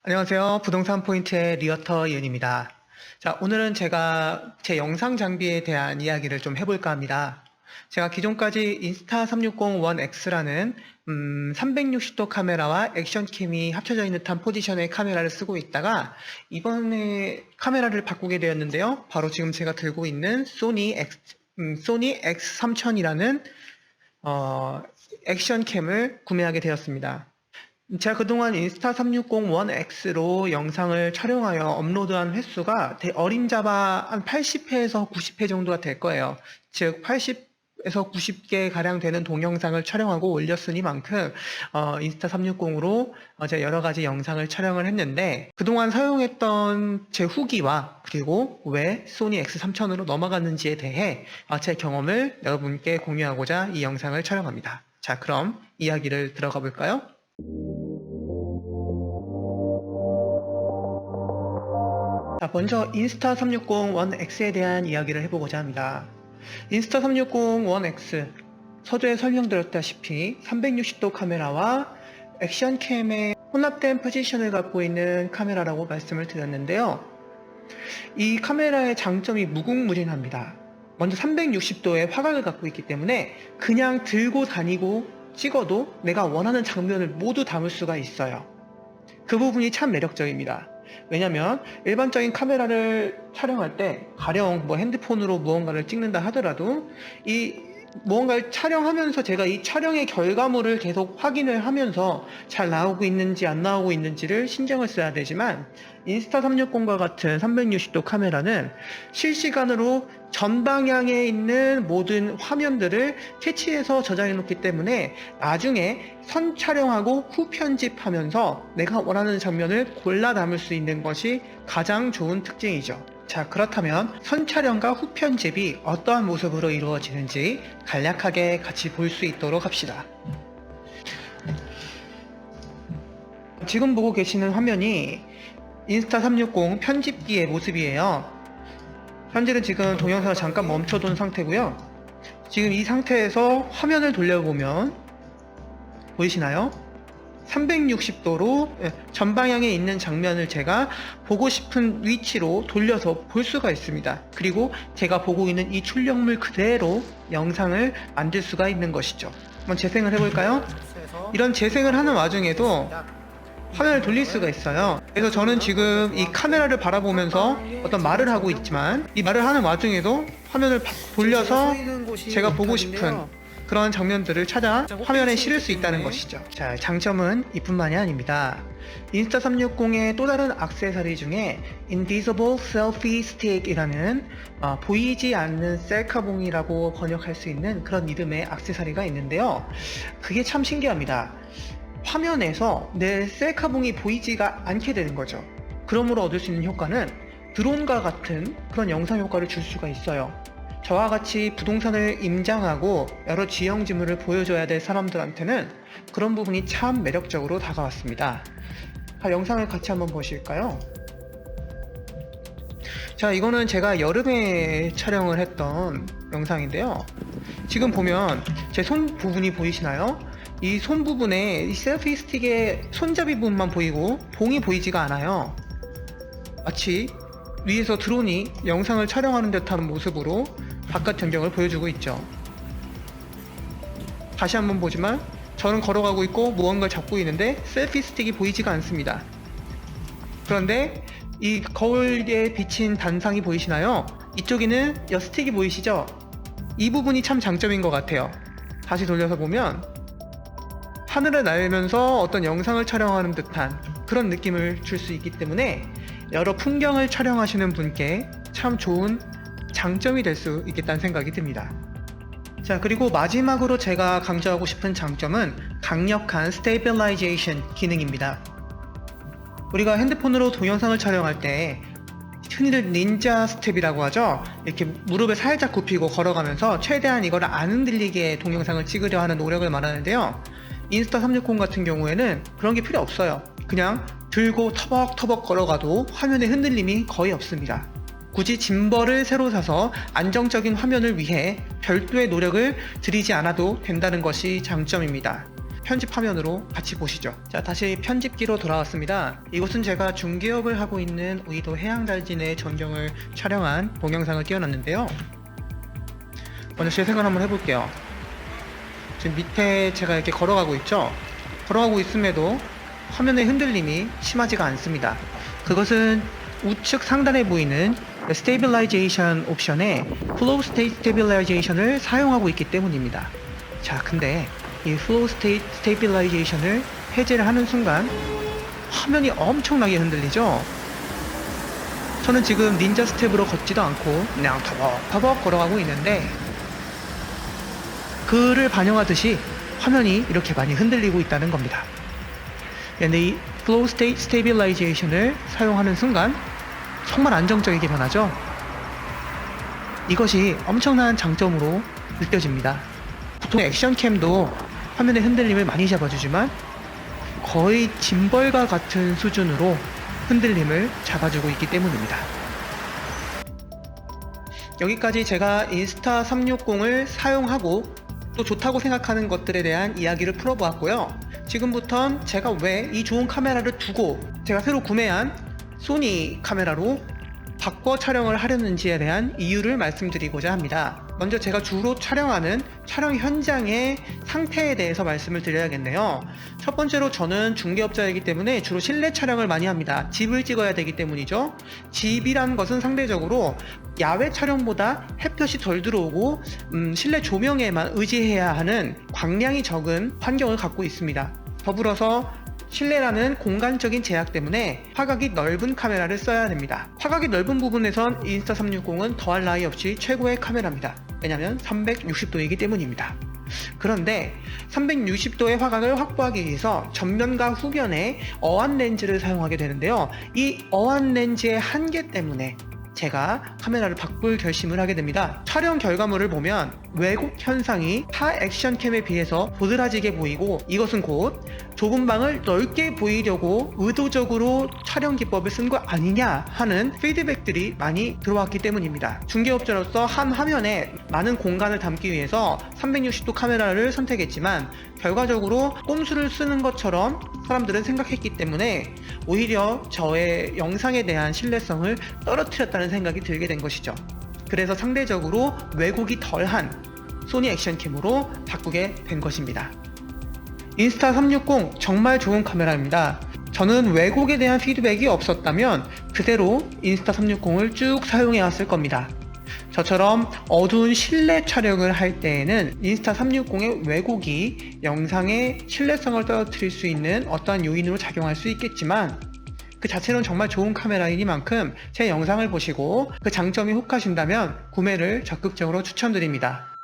안녕하세요. 부동산 포인트의 리어터 이은입니다. 자, 오늘은 제가 제 영상 장비에 대한 이야기를 좀 해볼까 합니다. 제가 기존까지 인스타360 원 X라는 360도 카메라와 액션캠이 합쳐져 있는 듯한 포지션의 카메라를 쓰고 있다가 이번에 카메라를 바꾸게 되었는데요. 바로 지금 제가 들고 있는 소니 X3000이라는 액션캠을 구매하게 되었습니다. 제가 그동안 인스타360 원 X로 영상을 촬영하여 업로드한 횟수가 어림잡아 한 80회에서 90회 정도가 될 거예요. 즉 80에서 90개 가량 되는 동영상을 촬영하고 올렸으니만큼 인스타360으로 제가 여러 가지 영상을 촬영을 했는데, 그동안 사용했던 제 후기와 그리고 왜 소니 X3000으로 넘어갔는지에 대해 제 경험을 여러분께 공유하고자 이 영상을 촬영합니다. 자, 그럼 이야기를 들어가 볼까요? 자, 먼저 인스타360 원 X에 대한 이야기를 해보고자 합니다. 인스타360 원 X, 서두에 설명드렸다시피 360도 카메라와 액션캠의 혼합된 포지션을 갖고 있는 카메라라고 말씀을 드렸는데요. 이 카메라의 장점이 무궁무진합니다. 먼저 360도의 화각을 갖고 있기 때문에 그냥 들고 다니고 찍어도 내가 원하는 장면을 모두 담을 수가 있어요. 그 부분이 참 매력적입니다. 왜냐면 일반적인 카메라를 촬영할 때 가령 핸드폰으로 무언가를 찍는다 하더라도 이 무언가를 촬영하면서 제가 이 촬영의 결과물을 계속 확인을 하면서 잘 나오고 있는지 안 나오고 있는지를 신경을 써야 되지만, 인스타360과 같은 360도 카메라는 실시간으로 전 방향에 있는 모든 화면들을 캐치해서 저장해 놓기 때문에 나중에 선 촬영하고 후 편집하면서 내가 원하는 장면을 골라 담을 수 있는 것이 가장 좋은 특징이죠. 자, 그렇다면 선 촬영과 후 편집이 어떠한 모습으로 이루어지는지 간략하게 같이 볼 수 있도록 합시다. 지금 보고 계시는 화면이 인스타360 편집기의 모습이에요. 현재는 지금 동영상을 잠깐 멈춰둔 상태고요. 지금 이 상태에서 화면을 돌려보면 보이시나요? 360도로 전방향에 있는 장면을 제가 보고 싶은 위치로 돌려서 볼 수가 있습니다. 그리고 제가 보고 있는 이 출력물 그대로 영상을 만들 수가 있는 것이죠. 한번 재생을 해볼까요? 이런 재생을 하는 와중에도 화면을 돌릴 수가 있어요. 그래서 저는 지금 이 카메라를 바라보면서 어떤 말을 하고 있지만, 이 말을 하는 와중에도 화면을 돌려서 제가 보고 싶은 그런 장면들을 찾아 화면에 실을 수 있다는 것이죠. 자, 장점은 이뿐만이 아닙니다. 인스타360의 또 다른 액세서리 중에 Invisible Selfie Stick이라는 보이지 않는 셀카봉이라고 번역할 수 있는 그런 이름의 액세서리가 있는데요. 그게 참 신기합니다. 화면에서 내 셀카봉이 보이지가 않게 되는 거죠. 그러므로 얻을 수 있는 효과는 드론과 같은 그런 영상 효과를 줄 수가 있어요. 저와 같이 부동산을 임장하고 여러 지형지물을 보여줘야 될 사람들한테는 그런 부분이 참 매력적으로 다가왔습니다. 영상을 같이 한번 보실까요? 자, 이거는 제가 여름에 촬영을 했던 영상인데요. 지금 보면 제 손 부분이 보이시나요? 이 손 부분에 이 셀피 스틱의 손잡이 부분만 보이고 봉이 보이지가 않아요. 마치 위에서 드론이 영상을 촬영하는 듯한 모습으로 바깥 전경을 보여주고 있죠. 다시 한번 보지만 저는 걸어가고 있고 무언가를 잡고 있는데 셀피 스틱이 보이지가 않습니다. 그런데 이 거울에 비친 단상이 보이시나요? 이쪽에는 스틱이 보이시죠? 이 부분이 참 장점인 것 같아요. 다시 돌려서 보면 하늘을 날면서 어떤 영상을 촬영하는 듯한 그런 느낌을 줄 수 있기 때문에 여러 풍경을 촬영하시는 분께 참 좋은 장점이 될 수 있겠다는 생각이 듭니다. 자, 그리고 마지막으로 제가 강조하고 싶은 장점은 강력한 스테이빌라이제이션 기능입니다. 우리가 핸드폰으로 동영상을 촬영할 때 흔히들 닌자 스텝이라고 하죠. 이렇게 무릎을 살짝 굽히고 걸어가면서 최대한 이거를 안 흔들리게 동영상을 찍으려 하는 노력을 말하는데요. 인스타360 같은 경우에는 그런 게 필요 없어요. 그냥 들고 터벅터벅 걸어가도 화면의 흔들림이 거의 없습니다. 굳이 짐벌을 새로 사서 안정적인 화면을 위해 별도의 노력을 들이지 않아도 된다는 것이 장점입니다. 편집 화면으로 같이 보시죠. 자, 다시 편집기로 돌아왔습니다. 이곳은 제가 중개업을 하고 있는 의도 해양달진의 전경을 촬영한 동영상을 띄워놨는데요. 먼저 재생을 한번 해볼게요. 지금 밑에 제가 이렇게 걸어가고 있죠. 걸어가고 있음에도 화면의 흔들림이 심하지가 않습니다. 그것은 우측 상단에 보이는 스테이빌라이제이션 옵션에 플로우 스테이트 스테빌라이제이션을 사용하고 있기 때문입니다. 자, 근데 이 플로우 스테이트 스테빌라이제이션을 해제를 하는 순간 화면이 엄청나게 흔들리죠. 저는 지금 닌자 스텝으로 걷지도 않고 그냥 터벅터벅 걸어가고 있는데 그를 반영하듯이 화면이 이렇게 많이 흔들리고 있다는 겁니다. 근데 이 플로우 스테이트 스테빌라이제이션을 사용하는 순간 정말 안정적이게 변하죠. 이것이 엄청난 장점으로 느껴집니다. 보통 액션캠도 화면의 흔들림을 많이 잡아주지만 거의 짐벌과 같은 수준으로 흔들림을 잡아주고 있기 때문입니다. 여기까지 제가 인스타360을 사용하고 또 좋다고 생각하는 것들에 대한 이야기를 풀어보았고요. 지금부턴 제가 왜 이 좋은 카메라를 두고 제가 새로 구매한 소니 카메라로 바꿔 촬영을 하려는지에 대한 이유를 말씀드리고자 합니다. 먼저 제가 주로 촬영하는 촬영 현장의 상태에 대해서 말씀을 드려야겠네요. 첫 번째로 저는 중개업자이기 때문에 주로 실내 촬영을 많이 합니다. 집을 찍어야 되기 때문이죠. 집이란 것은 상대적으로 야외 촬영보다 햇볕이 덜 들어오고 실내 조명에만 의지해야 하는 광량이 적은 환경을 갖고 있습니다. 더불어서 실내라는 공간적인 제약 때문에 화각이 넓은 카메라를 써야 됩니다. 화각이 넓은 부분에선 인스타360은 더할 나위 없이 최고의 카메라입니다. 왜냐하면 360도이기 때문입니다. 그런데 360도의 화각을 확보하기 위해서 전면과 후면에 어안 렌즈를 사용하게 되는데요. 이 어안 렌즈의 한계 때문에 제가 카메라를 바꿀 결심을 하게 됩니다. 촬영 결과물을 보면 왜곡 현상이 타 액션캠에 비해서 도드라지게 보이고 이것은 곧 좁은 방을 넓게 보이려고 의도적으로 촬영 기법을 쓴 거 아니냐 하는 피드백들이 많이 들어왔기 때문입니다. 중개업자로서 한 화면에 많은 공간을 담기 위해서 360도 카메라를 선택했지만 결과적으로 꼼수를 쓰는 것처럼 사람들은 생각했기 때문에 오히려 저의 영상에 대한 신뢰성을 떨어뜨렸다는 생각이 들게 된 것이죠. 그래서 상대적으로 왜곡이 덜한 소니 액션캠으로 바꾸게 된 것입니다. 인스타360 정말 좋은 카메라입니다. 저는 왜곡에 대한 피드백이 없었다면 그대로 인스타360을 쭉 사용해 왔을 겁니다. 저처럼 어두운 실내 촬영을 할 때에는 인스타360의 왜곡이 영상의 신뢰성을 떨어뜨릴 수 있는 어떠한 요인으로 작용할 수 있겠지만 그 자체는 정말 좋은 카메라이니만큼 제 영상을 보시고 그 장점이 혹하신다면 구매를 적극적으로 추천드립니다.